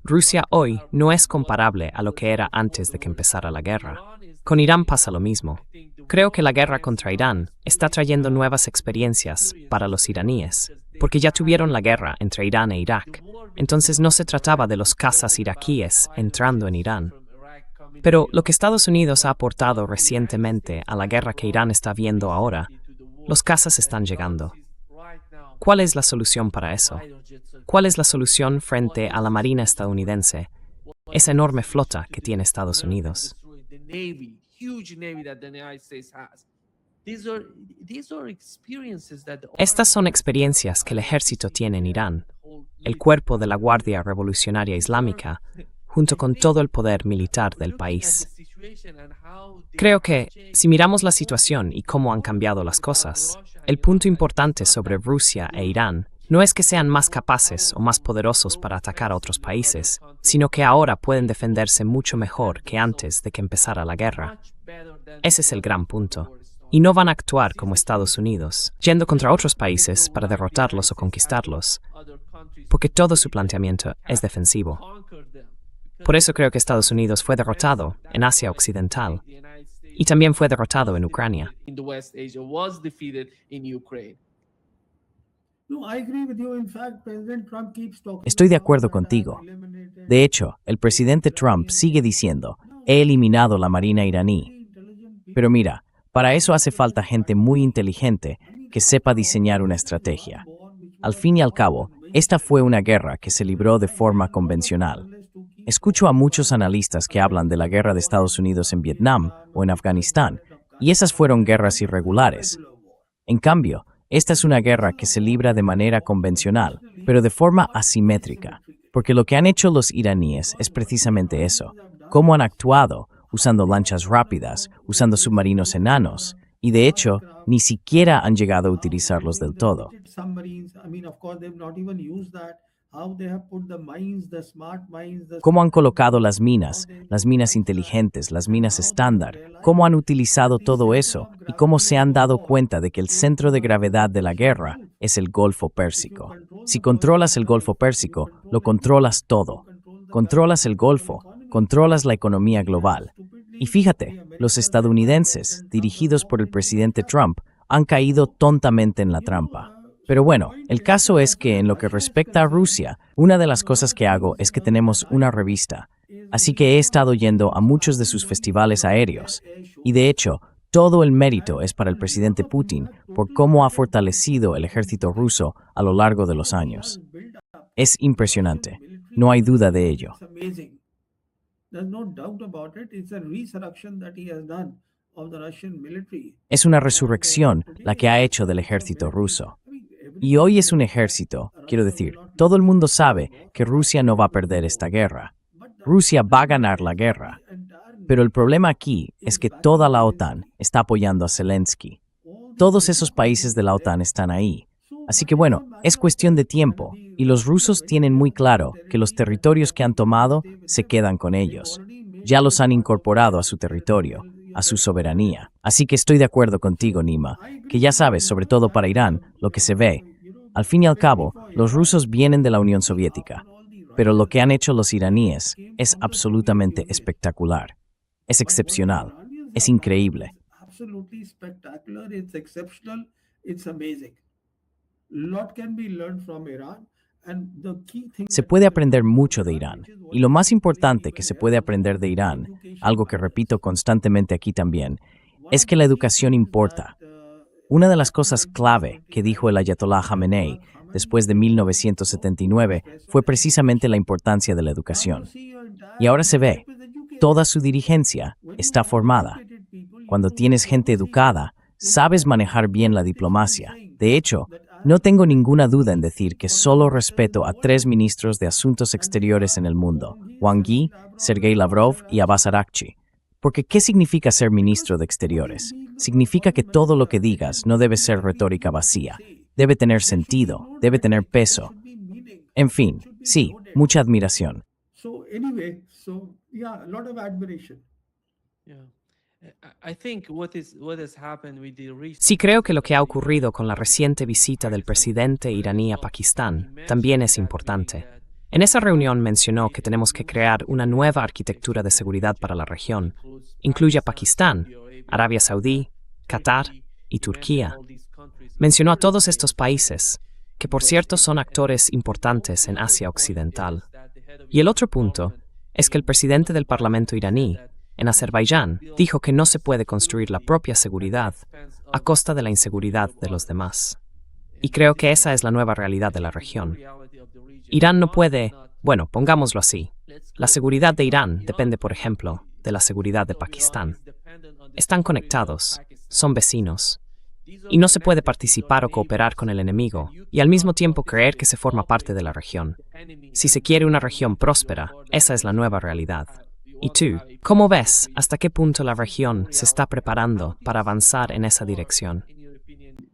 Rusia hoy no es comparable a lo que era antes de que empezara la guerra. Con Irán pasa lo mismo. Creo que la guerra contra Irán está trayendo nuevas experiencias para los iraníes, porque ya tuvieron la guerra entre Irán e Irak. Entonces no se trataba de los cazas iraquíes entrando en Irán. Pero lo que Estados Unidos ha aportado recientemente a la guerra que Irán está viendo ahora, los cazas están llegando. ¿Cuál es la solución para eso? ¿Cuál es la solución frente a la Marina estadounidense, esa enorme flota que tiene Estados Unidos? Estas son experiencias que el ejército tiene en Irán, el cuerpo de la Guardia Revolucionaria Islámica, junto con todo el poder militar del país. Creo que, si miramos la situación y cómo han cambiado las cosas, el punto importante sobre Rusia e Irán no es que sean más capaces o más poderosos para atacar a otros países, sino que ahora pueden defenderse mucho mejor que antes de que empezara la guerra. Ese es el gran punto. Y no van a actuar como Estados Unidos, yendo contra otros países para derrotarlos o conquistarlos, porque todo su planteamiento es defensivo. Por eso creo que Estados Unidos fue derrotado en Asia Occidental y también fue derrotado en Ucrania. Estoy de acuerdo contigo. De hecho, el presidente Trump sigue diciendo, he eliminado la Marina iraní. Pero mira, para eso hace falta gente muy inteligente que sepa diseñar una estrategia. Al fin y al cabo, esta fue una guerra que se libró de forma convencional. Escucho a muchos analistas que hablan de la guerra de Estados Unidos en Vietnam o en Afganistán, y esas fueron guerras irregulares. En cambio, esta es una guerra que se libra de manera convencional, pero de forma asimétrica, porque lo que han hecho los iraníes es precisamente eso, cómo han actuado, usando lanchas rápidas, usando submarinos enanos, y de hecho, ni siquiera han llegado a utilizarlos del todo. ¿Cómo han colocado las minas inteligentes, las minas estándar? ¿Cómo han utilizado todo eso? ¿Y cómo se han dado cuenta de que el centro de gravedad de la guerra es el Golfo Pérsico? Si controlas el Golfo Pérsico, lo controlas todo. Controlas el Golfo, controlas la economía global. Y fíjate, los estadounidenses, dirigidos por el presidente Trump, han caído tontamente en la trampa. Pero bueno, el caso es que en lo que respecta a Rusia, una de las cosas que hago es que tenemos una revista. Así que he estado yendo a muchos de sus festivales aéreos. Y de hecho, todo el mérito es para el presidente Putin por cómo ha fortalecido el ejército ruso a lo largo de los años. Es impresionante, no hay duda de ello. Es una resurrección la que ha hecho del ejército ruso. Y hoy es un ejército, quiero decir, todo el mundo sabe que Rusia no va a perder esta guerra. Rusia va a ganar la guerra. Pero el problema aquí es que toda la OTAN está apoyando a Zelensky. Todos esos países de la OTAN están ahí. Así que bueno, es cuestión de tiempo, y los rusos tienen muy claro que los territorios que han tomado se quedan con ellos. Ya los han incorporado a su territorio, a su soberanía. Así que estoy de acuerdo contigo, Nima, que ya sabes, sobre todo para Irán, lo que se ve. Al fin y al cabo, los rusos vienen de la Unión Soviética, pero lo que han hecho los iraníes es absolutamente espectacular. Es excepcional, es increíble. Lot can be learned from Iran, Se puede aprender mucho de Irán, y lo más importante que se puede aprender de Irán, algo que repito constantemente aquí también, es que la educación importa. Una de las cosas clave que dijo el Ayatollah Khamenei después de 1979 fue precisamente la importancia de la educación. Y ahora se ve, toda su dirigencia está formada. Cuando tienes gente educada, sabes manejar bien la diplomacia. De hecho, no tengo ninguna duda en decir que solo respeto a 3 ministros de Asuntos Exteriores en el mundo, Wang Yi, Sergei Lavrov y Abbas Araghchi. Porque ¿qué significa ser ministro de Exteriores? Significa que todo lo que digas no debe ser retórica vacía. Debe tener sentido, debe tener peso. En fin, sí, mucha admiración. Yeah. I think what has happened with the recent Sí creo que lo que ha ocurrido con la reciente visita del presidente iraní a Pakistán también es importante. En esa reunión mencionó que tenemos que crear una nueva arquitectura de seguridad para la región. Incluye a Pakistán, Arabia Saudí, Qatar y Turquía. Mencionó a todos estos países, que por cierto son actores importantes en Asia Occidental. Y el otro punto es que el presidente del Parlamento iraní, en Azerbaiyán, dijo que no se puede construir la propia seguridad a costa de la inseguridad de los demás. Y creo que esa es la nueva realidad de la región. Irán no puede, bueno, pongámoslo así. La seguridad de Irán depende, por ejemplo, de la seguridad de Pakistán. Están conectados, son vecinos. Y no se puede participar o cooperar con el enemigo y al mismo tiempo creer que se forma parte de la región. Si se quiere una región próspera, esa es la nueva realidad. ¿Y tú, cómo ves hasta qué punto la región se está preparando para avanzar en esa dirección?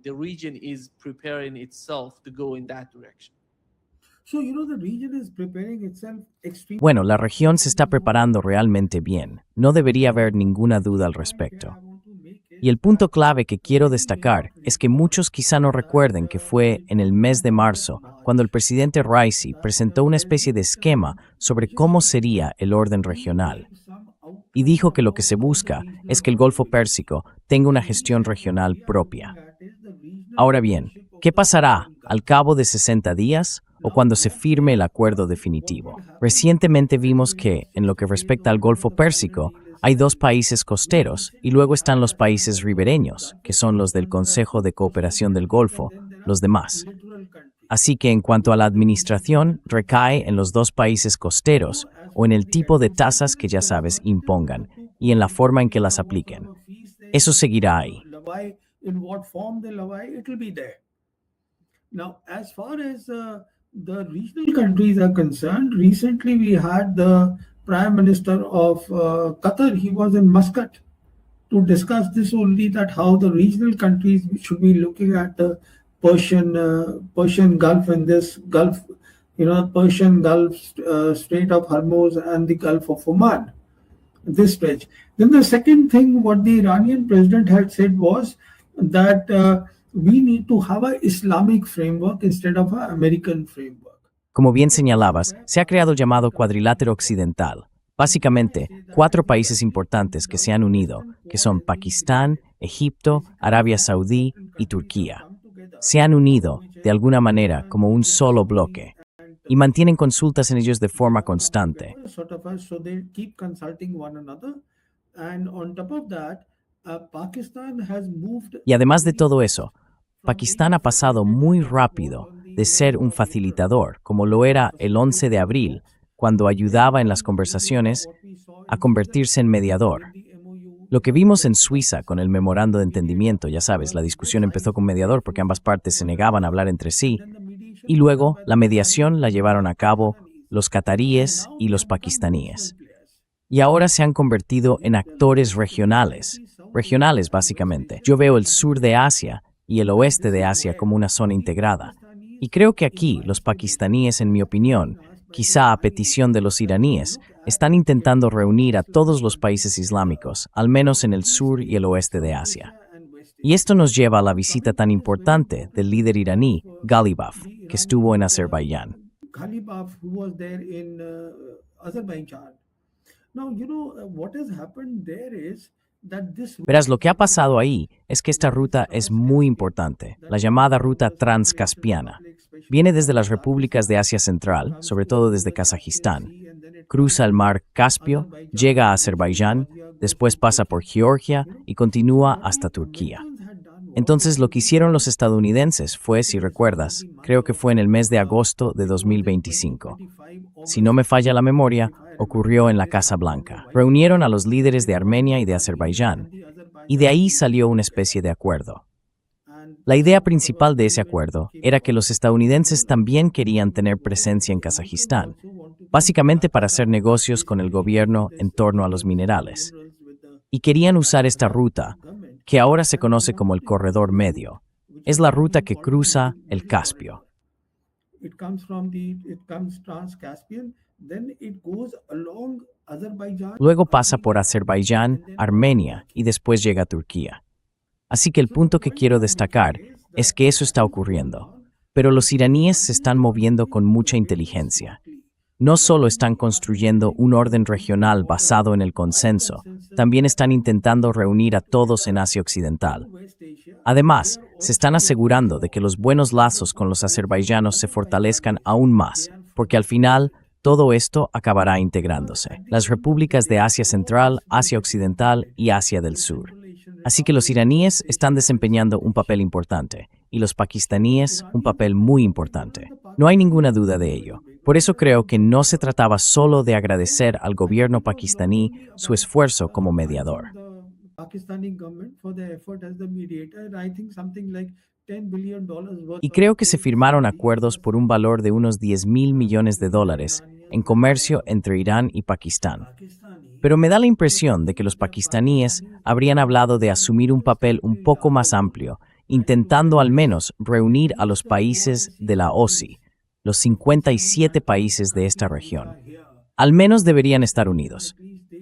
the region is preparing itself to go in that direction. Bueno, la región se está preparando realmente bien. No debería haber ninguna duda al respecto. Y el punto clave que quiero destacar es que muchos quizá no recuerden que fue en el mes de marzo cuando el presidente Raisi presentó una especie de esquema sobre cómo sería el orden regional. Y dijo que lo que se busca es que el Golfo Pérsico tenga una gestión regional propia. Ahora bien, ¿qué pasará al cabo de 60 días o cuando se firme el acuerdo definitivo? Recientemente vimos que, en lo que respecta al Golfo Pérsico, hay 2 países costeros y luego están los países ribereños, que son los del Consejo de Cooperación del Golfo, los demás. Así que en cuanto a la administración, recae en los 2 países costeros o en el tipo de tasas que ya sabes impongan y en la forma en que las apliquen. Eso seguirá ahí. Now, as far as the regional countries are concerned, recently we had the Prime Minister of Qatar. He was in Muscat to discuss this only, that how the regional countries should be looking at the Persian Gulf and this Gulf, Persian Gulf, Strait of Hormuz and the Gulf of Oman, this stretch. Then the second thing, what the Iranian president had said was that we need to have an Islamic framework instead of an American framework. Como bien señalabas, se ha creado el llamado Cuadrilátero Occidental. Básicamente, 4 países importantes que se han unido, que son Pakistán, Egipto, Arabia Saudí y Turquía. Se han unido, de alguna manera, como un solo bloque, y mantienen consultas en ellos de forma constante. So they keep consulting one another, and on top of that, Pakistan has moved. Y además de todo eso, Pakistán ha pasado muy rápido de ser un facilitador, como lo era el 11 de abril, cuando ayudaba en las conversaciones, a convertirse en mediador. Lo que vimos en Suiza con el memorando de entendimiento, ya sabes, la discusión empezó con mediador porque ambas partes se negaban a hablar entre sí, y luego la mediación la llevaron a cabo los cataríes y los pakistaníes. Y ahora se han convertido en actores regionales básicamente. Yo veo el sur de Asia y el oeste de Asia como una zona integrada. Y creo que aquí los pakistaníes, en mi opinión, quizá a petición de los iraníes, están intentando reunir a todos los países islámicos, al menos en el sur y el oeste de Asia. Y esto nos lleva a la visita tan importante del líder iraní, Ghalibaf, que estuvo en Azerbaiyán. Ghalibaf, who was there in Azerbaijan. Now, what has happened there is that this. Verás, lo que ha pasado ahí es que esta ruta es muy importante, la llamada ruta transcaspiana. Viene desde las repúblicas de Asia Central, sobre todo desde Kazajistán. Cruza el mar Caspio, llega a Azerbaiyán, después pasa por Georgia y continúa hasta Turquía. Entonces lo que hicieron los estadounidenses fue, si recuerdas, creo que fue en el mes de agosto de 2025. Si no me falla la memoria, ocurrió en la Casa Blanca. Reunieron a los líderes de Armenia y de Azerbaiyán, y de ahí salió una especie de acuerdo. La idea principal de ese acuerdo era que los estadounidenses también querían tener presencia en Kazajistán, básicamente para hacer negocios con el gobierno en torno a los minerales. Y querían usar esta ruta, que ahora se conoce como el Corredor Medio. Es la ruta que cruza el Caspio. Luego pasa por Azerbaiyán, Armenia y después llega a Turquía. Así que el punto que quiero destacar es que eso está ocurriendo. Pero los iraníes se están moviendo con mucha inteligencia. No solo están construyendo un orden regional basado en el consenso, también están intentando reunir a todos en Asia Occidental. Además, se están asegurando de que los buenos lazos con los azerbaiyanos se fortalezcan aún más, porque al final todo esto acabará integrándose. Las repúblicas de Asia Central, Asia Occidental y Asia del Sur. Así que los iraníes están desempeñando un papel importante y los pakistaníes un papel muy importante. No hay ninguna duda de ello. Por eso creo que no se trataba solo de agradecer al gobierno pakistaní su esfuerzo como mediador. Y creo que se firmaron acuerdos por un valor de unos $10,000 millones en comercio entre Irán y Pakistán. Pero me da la impresión de que los pakistaníes habrían hablado de asumir un papel un poco más amplio, intentando al menos reunir a los países de la OSI, los 57 países de esta región. Al menos deberían estar unidos.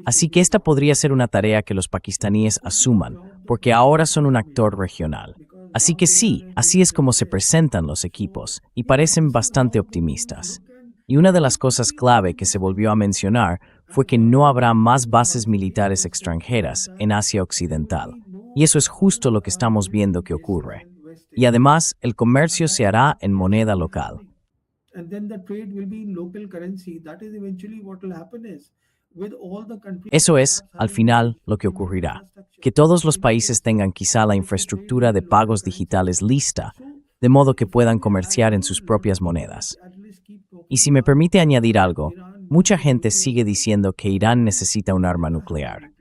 Así que esta podría ser una tarea que los pakistaníes asuman, porque ahora son un actor regional. Así que sí, así es como se presentan los equipos, y parecen bastante optimistas. Y una de las cosas clave que se volvió a mencionar fue que no habrá más bases militares extranjeras en Asia Occidental. Y eso es justo lo que estamos viendo que ocurre. Y además, el comercio se hará en moneda local. Eso es, al final, lo que ocurrirá. Que todos los países tengan quizá la infraestructura de pagos digitales lista, de modo que puedan comerciar en sus propias monedas. Y si me permite añadir algo, mucha gente sigue diciendo que Irán necesita un arma nuclear.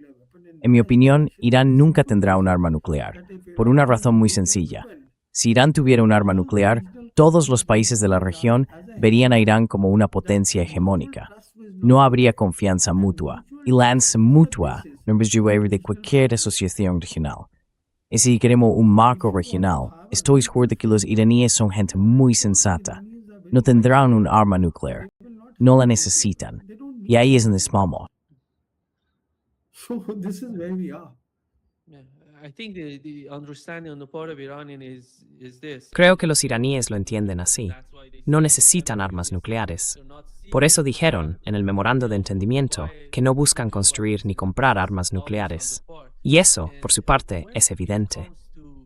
En mi opinión, Irán nunca tendrá un arma nuclear, por una razón muy sencilla. Si Irán tuviera un arma nuclear, todos los países de la región verían a Irán como una potencia hegemónica. No habría confianza mutua, y la alianza mutua no es de cualquier asociación regional. Y si queremos un marco regional, estoy seguro de que los iraníes son gente muy sensata. No tendrán un arma nuclear. No la necesitan. Y ahí es donde estamos. So this is where we are. I think the understanding on the part of Iranian is this. Creo que los iraníes lo entienden así. No necesitan armas nucleares. Por eso dijeron, en el memorando de entendimiento, que no buscan construir ni comprar armas nucleares. Y eso, por su parte, es evidente.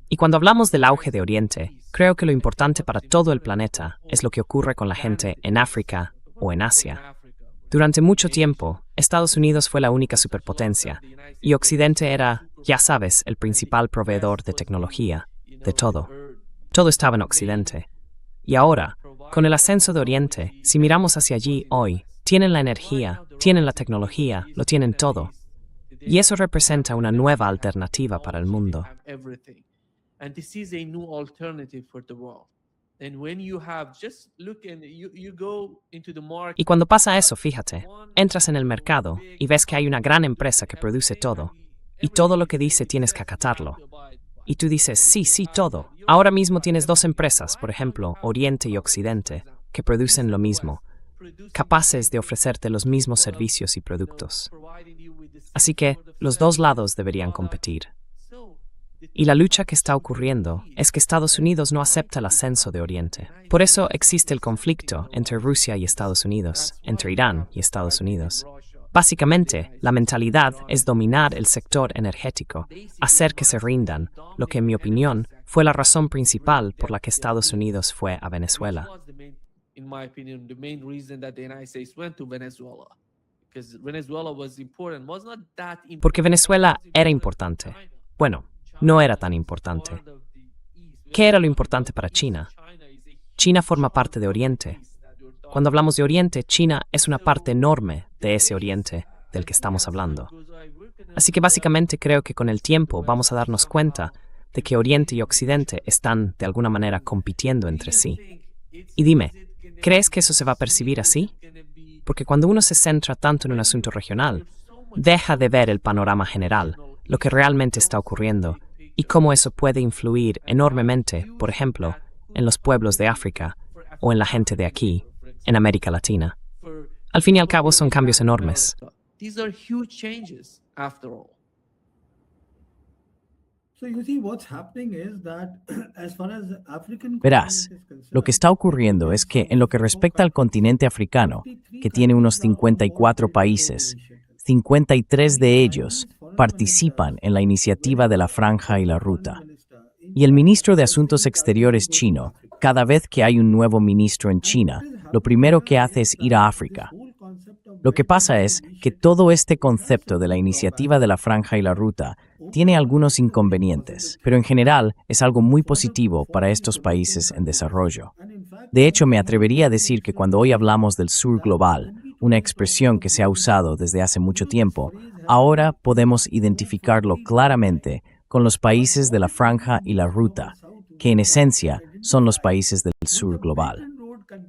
Y cuando hablamos del auge de Oriente, creo que lo importante para todo el planeta es lo que ocurre con la gente en África o en Asia. Durante mucho tiempo, Estados Unidos fue la única superpotencia, y Occidente era, ya sabes, el principal proveedor de tecnología, de todo. Todo estaba en Occidente. Y ahora, con el ascenso de Oriente, si miramos hacia allí hoy, tienen la energía, tienen la tecnología, lo tienen todo. Y eso representa una nueva alternativa para el mundo. And this is a new alternative for the world. And when you have just look and you go into the market. Y cuando pasa eso, fíjate, entras en el mercado y ves que hay una gran empresa que produce todo, y todo lo que dice tienes que acatarlo. Y tú dices, sí, todo. Ahora mismo tienes dos empresas, por ejemplo, Oriente y Occidente, que producen lo mismo, capaces de ofrecerte los mismos servicios y productos. Así que los dos lados deberían competir. Y la lucha que está ocurriendo es que Estados Unidos no acepta el ascenso de Oriente. Por eso existe el conflicto entre Rusia y Estados Unidos, entre Irán y Estados Unidos. Básicamente, la mentalidad es dominar el sector energético, hacer que se rindan, lo que en mi opinión fue la razón principal por la que Estados Unidos fue a Venezuela. Which was the main, in my opinion, the main reason that the United States went to Venezuela. Because Venezuela was important, was not that important. Porque Venezuela era importante. Bueno, no era tan importante. ¿Qué era lo importante para China? China forma parte de Oriente. Cuando hablamos de Oriente, China es una parte enorme de ese Oriente del que estamos hablando. Así que básicamente creo que con el tiempo vamos a darnos cuenta de que Oriente y Occidente están de alguna manera compitiendo entre sí. Y dime, ¿crees que eso se va a percibir así? Porque cuando uno se centra tanto en un asunto regional, deja de ver el panorama general, lo que realmente está ocurriendo, y cómo eso puede influir enormemente, por ejemplo, en los pueblos de África o en la gente de aquí, en América Latina. Al fin y al cabo son cambios enormes. These are huge changes, after all. So you see, what's happening is that as far as African Verás, continent is concerned, lo que está ocurriendo es que en lo que respecta al continente africano, que tiene unos 54 países, 53 de ellos participan en la iniciativa de la Franja y la Ruta. Y el ministro de Asuntos Exteriores chino, cada vez que hay un nuevo ministro en China, lo primero que hace es ir a África. Lo que pasa es que todo este concepto de la iniciativa de la Franja y la Ruta tiene algunos inconvenientes, pero en general es algo muy positivo para estos países en desarrollo. De hecho, me atrevería a decir que cuando hoy hablamos del sur global, una expresión que se ha usado desde hace mucho tiempo, ahora podemos identificarlo claramente con los países de la Franja y la Ruta, que en esencia son los países del sur global.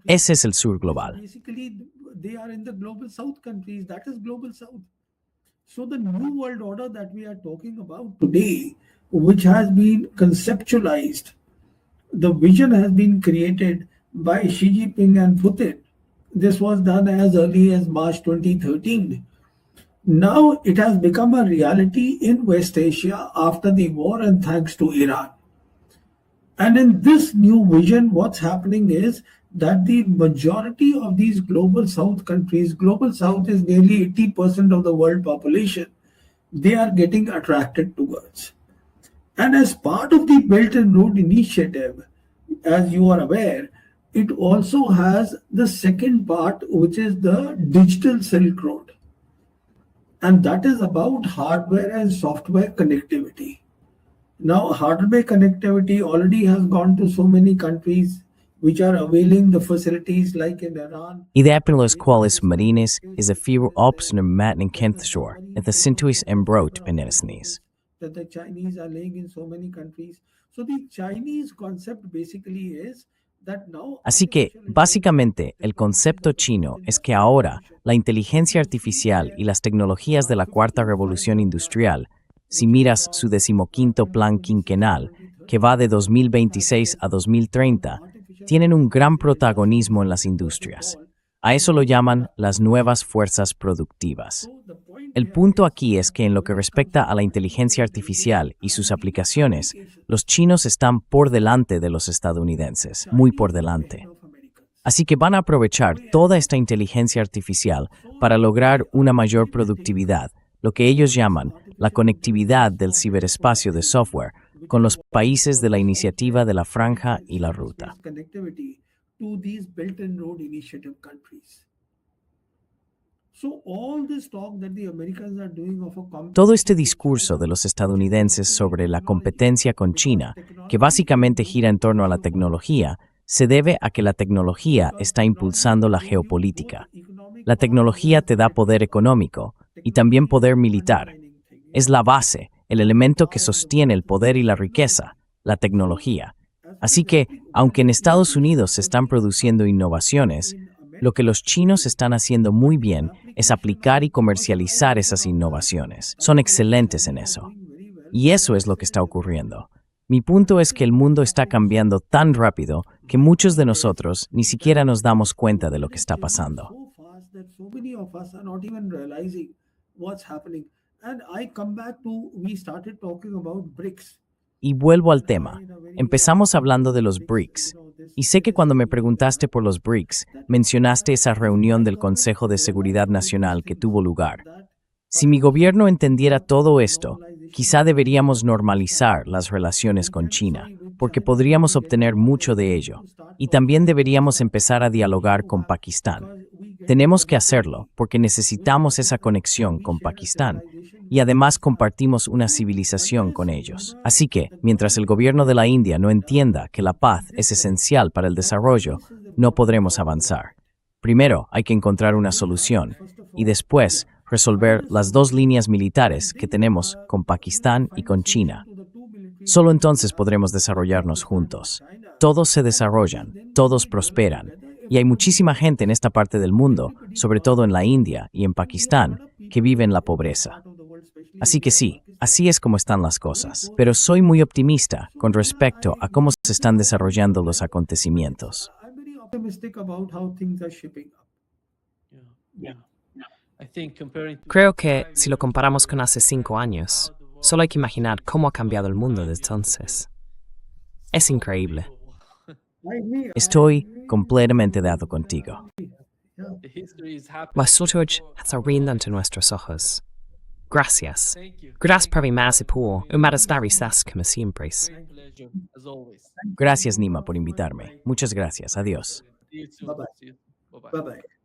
Ese es el sur global. basically they are in the global south countries. That is global south. So the new world order that we are talking about today, which has been conceptualized, the vision has been created by Xi Jinping and Putin. This was done as early as March 2013. Now it has become a reality in West Asia after the war and thanks to Iran. And in this new vision, what's happening is that the majority of these global south countries, global south is nearly 80% of the world population, they are getting attracted towards. And as part of the Belt and Road Initiative, as you are aware, it also has the second part, which is the Digital Silk Road. And that is about hardware and software connectivity. Now, hardware connectivity already has gone to so many countries which are availing the facilities like in Iran. Idea pelos quales marines is a firu opsnum matn kenthshore, at the sintuis embrot penisnes. That the Chinese are laying in so many countries. So the Chinese concept basically is that now. Así que, básicamente, el concepto chino es que ahora la inteligencia artificial y las tecnologías de la cuarta revolución industrial, si miras su 15º plan quinquenal, que va de 2026 a 2030, tienen un gran protagonismo en las industrias. A eso lo llaman las nuevas fuerzas productivas. El punto aquí es que en lo que respecta a la inteligencia artificial y sus aplicaciones, los chinos están por delante de los estadounidenses, muy por delante. Así que van a aprovechar toda esta inteligencia artificial para lograr una mayor productividad, lo que ellos llaman la conectividad del ciberespacio de software con los países de la iniciativa de la Franja y la Ruta. Connectivity to these Belt and Road Initiative countries. So all this talk that the Americans are doing of a Todo este discurso de los estadounidenses sobre la competencia con China, que básicamente gira en torno a la tecnología, se debe a que la tecnología está impulsando la geopolítica. La tecnología te da poder económico y también poder militar. Es la base, el elemento que sostiene el poder y la riqueza, la tecnología. Así que, aunque en Estados Unidos se están produciendo innovaciones, lo que los chinos están haciendo muy bien es aplicar y comercializar esas innovaciones. Son excelentes en eso. Y eso es lo que está ocurriendo. Mi punto es que el mundo está cambiando tan rápido que muchos de nosotros ni siquiera nos damos cuenta de lo que está pasando. so fast that so many of us are not even realizing what's happening. And I come back to, we started talking about BRICS. Y vuelvo al tema. Empezamos hablando de los BRICS. Y sé que cuando me preguntaste por los BRICS, mencionaste esa reunión del Consejo de Seguridad Nacional que tuvo lugar. Si mi gobierno entendiera todo esto, quizá deberíamos normalizar las relaciones con China, porque podríamos obtener mucho de ello. Y también deberíamos empezar a dialogar con Pakistán. Tenemos que hacerlo porque necesitamos esa conexión con Pakistán y además compartimos una civilización con ellos. Así que, mientras el gobierno de la India no entienda que la paz es esencial para el desarrollo, no podremos avanzar. Primero, hay que encontrar una solución y después resolver las dos líneas militares que tenemos con Pakistán y con China. Solo entonces podremos desarrollarnos juntos. Todos se desarrollan, todos prosperan, y hay muchísima gente en esta parte del mundo, sobre todo en la India y en Pakistán, que vive en la pobreza. Así que sí, así es como están las cosas. Pero soy muy optimista con respecto a cómo se están desarrollando los acontecimientos. I'm very optimistic about how things are shaping up. Yeah. I think comparing to Creo que, si lo comparamos con hace 5 años, solo hay que imaginar cómo ha cambiado el mundo desde entonces. Es increíble. Estoy completamente de acuerdo contigo. the history is happening. Vad Sotuj has rindan ante nuestros ojos. Gracias. Thank you. Gracias por mi más por umaras darisas como siempre. Great pleasure as always. Gracias, Nima, por invitarme. Muchas gracias. Adiós. See you soon. Bye-bye. See you. Bye-bye. Bye bye.